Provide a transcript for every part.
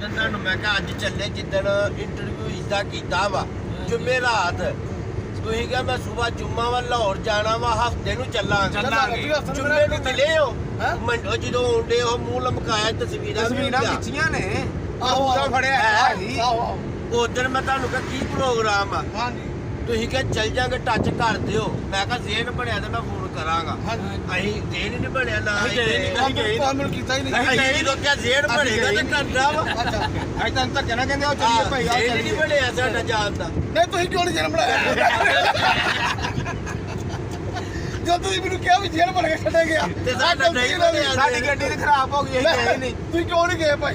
उदन तुहानू मैं कहा अज चले जिदन इंटरव्यू इदा कीता वा जुम्मे रात तुसीं कहा मैं सुबह जुम्मा वा लाहौर जाना वा हफ्ते नू चलांगे जुम्मे नू मिले हो जो आउंदे हो मूंह लमकाया तस्वीरां खिच्चियां ने उदन मैं तुहानू कहा की प्रोग्राम आ ਤੁਸੀਂ ਕਿ ਚੱਲ ਜਾਂਗੇ ਟੱਚ ਕਰ ਦਿਓ ਮੈਂ ਕਿਹਾ ਜ਼ੇਨ ਬਣਿਆ ਤੇ ਮੈਂ ਫੋਨ ਕਰਾਂਗਾ ਅਸੀਂ ਜ਼ੇਨ ਨਹੀਂ ਬਣਿਆ ਨਾ ਤੁਹਾਨੂੰ ਕੀਤਾ ਹੀ ਨਹੀਂ ਅਸੀਂ ਲੋਕਿਆ ਜ਼ੇਨ ਬਣੇਗਾ ਤੇ ਕਰਦਾ ਵਾ ਅੱਜ ਤਾਂ ਧੱਕੇ ਨਾ ਕਹਿੰਦੇ ਉਹ ਚੱਲੀਏ ਭਾਈ ਆ ਜ਼ੇਨ ਨਹੀਂ ਬਣਿਆ ਸਾਡਾ ਜਾਣ ਦਾ ਨਹੀਂ ਤੁਸੀਂ ਕਿਉਂ ਨਹੀਂ ਜ਼ੇਨ ਬਣਾਇਆ ਜਦੋਂ ਤੁਸੀਂ ਮੈਨੂੰ ਕਿਹਾ ਵੀ ਜ਼ੇਨ ਬਣ ਕੇ ਛੱਡੇ ਗਿਆ ਤੇ ਸਾਡਾ ਨਹੀਂ ਬਣਿਆ ਸਾਡੀ ਗੱਡੀ ਤੇ ਖਰਾਬ ਹੋ ਗਈ ਅਸੀਂ ਗਏ ਨਹੀਂ ਤੁਸੀਂ ਕਿਉਂ ਨਹੀਂ ਗਏ ਭਾਈ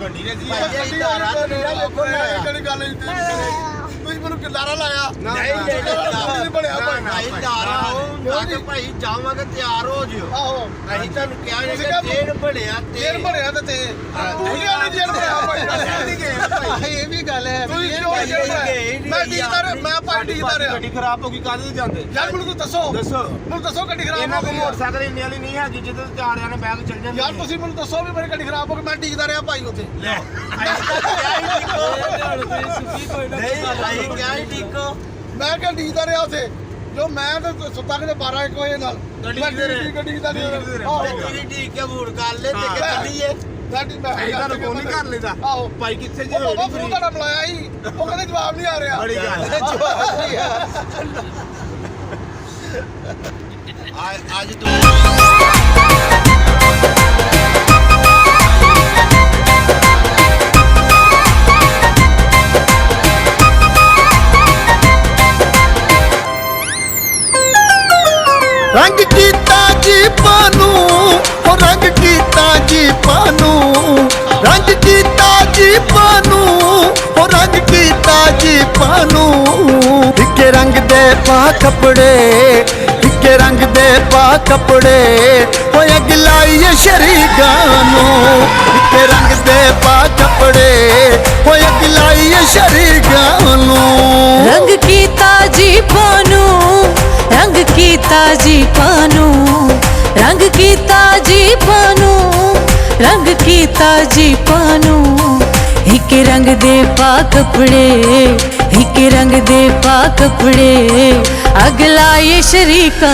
ਗੱਡੀ ਨੇ ਗੱਡੀ ਦਾ ਰਾਤ ਕਿਹੜੀ ਗੱਲ ਨਹੀਂ ਤੁਸੀਂ ਮੈਨੂੰ ਕਿਲਾਰਾ ਲਾਇਆ ਨਹੀਂ ਬਣਿਆ ਭਾਈ ਤਿਆਰ ਹੋ ਭਾਈ ਜਾਵਾਂਗੇ ਤਿਆਰ ਹੋ ਜਿਓ ਆਹੋ ਅਸੀਂ ਤੁਹਾਨੂੰ ਕਿਹਾ ਕਿ ਜ਼ੇਨ ਬਣਿਆ ਜ਼ੇਨ ਬਣਿਆ ਤੇ ਤੂੰ ਕਿਉਂ ਨਹੀਂ ਜ਼ੇਨ ਬਣਿਆ ਭਾਈ ਇਹ ਵੀ ਗੱਲ ਹੈ ਤੁਸੀਂ ਕਿਉਂ ਨਹੀਂ ਜ਼ੇਨ ਮੈਂ ਡੀਕਦਾਰ ਮੈਂ ਭਾਈ ਡੀਕਦਾਰ ਗੱਡੀ ਖਰਾਬ ਹੋ ਗਈ ਕਾਹਦੇ ਤੇ ਜਾਂਦੇ ਯਾਰ ਮੈਨੂੰ ਤੂੰ ਦੱਸੋ ਦੱਸੋ ਮੈਨੂੰ ਦੱਸੋ ਗੱਡੀ ਖਰਾਬ ਇਹਨਾਂ ਹੋ ਕੋਲ ਗਈ ਮੋਟਰਸਾਈਕਲ ਇੰਨੇ ਵਾਲੀ ਨਹੀਂ ਹੈਗੀ ਜਿੱਦ ਚਾਰਿਆਂ ਨੇ ਬੈਗ ਚੱਲ ਜਾਂਦੇ ਯਾਰ ਤੁਸੀਂ ਮੈਨੂੰ ਦੱਸੋ ਵੀ ਮੇਰੀ ਗੱਡੀ ਖਰਾਬ ਹੋ ਗਈ ਮੈਂ ਡੀਕਦਾ ਰਿਹਾ ਭਾਈ ਉੱਥੇ ਨਹੀਂ ਅਸੀਂ ਕਿਹਾ ਹੀ ਠੀਕੋ ਮੈਂ ਕਿਹਾ ਡੀਕਦਾ ਰਿਹਾ ਉੱਥੇ ਜੋ ਮੈਂ ਤੇ ਸੁੱਤਾ ਕਿਤੇ 12-1 ਵਜੇ ਨਾਲ ਗੱਡੀ ਦਾ ਗੱਡੀ ਠੀਕ ਕੇ ਫੋਨ ਕਰ ਲੈ ਤੇ ਚੱਲੀਏ ਗੱਡੀ ਮੈਂ ਤੁਹਾਨੂੰ ਫੋਨ ਨਹੀਂ ਕਰ ਲੈਂਦਾ ਆਹੋ ਭਾਈ ਕਿੱਥੇ ਜੇ ਉਹ ਬਾਬਾ ਫੋਨ ਤੁਹਾਡਾ ਬੁਲਾਇਆ ਸੀ ਉਹ ਕਹਿੰਦੇ ਜਵਾਬ ਨਹੀਂ ਆ ਰਿਹਾ ਬੜੀ ਗੱਲ ਅੱਜ ਤੂੰ रंग कीता जीपां नू हो रंग कीता जीपां नू रंग कीता जीपां नू हो रंग कीता जीपां नू इक्के रंग दे पा कपड़े इक्के रंग दे पा कपड़े हो अगलाइए शरीकां नू इक्के रंग दे पा कपड़े हो अगलाइए शरीकां नू रंग कीता जीपां नू रंग कीता जीपां नू रंग कीता जीपां नू रंग कीता जीपां नू हिक रंग दे पा कपड़े हिक रंग दे पा कपड़े अगला ये शरीका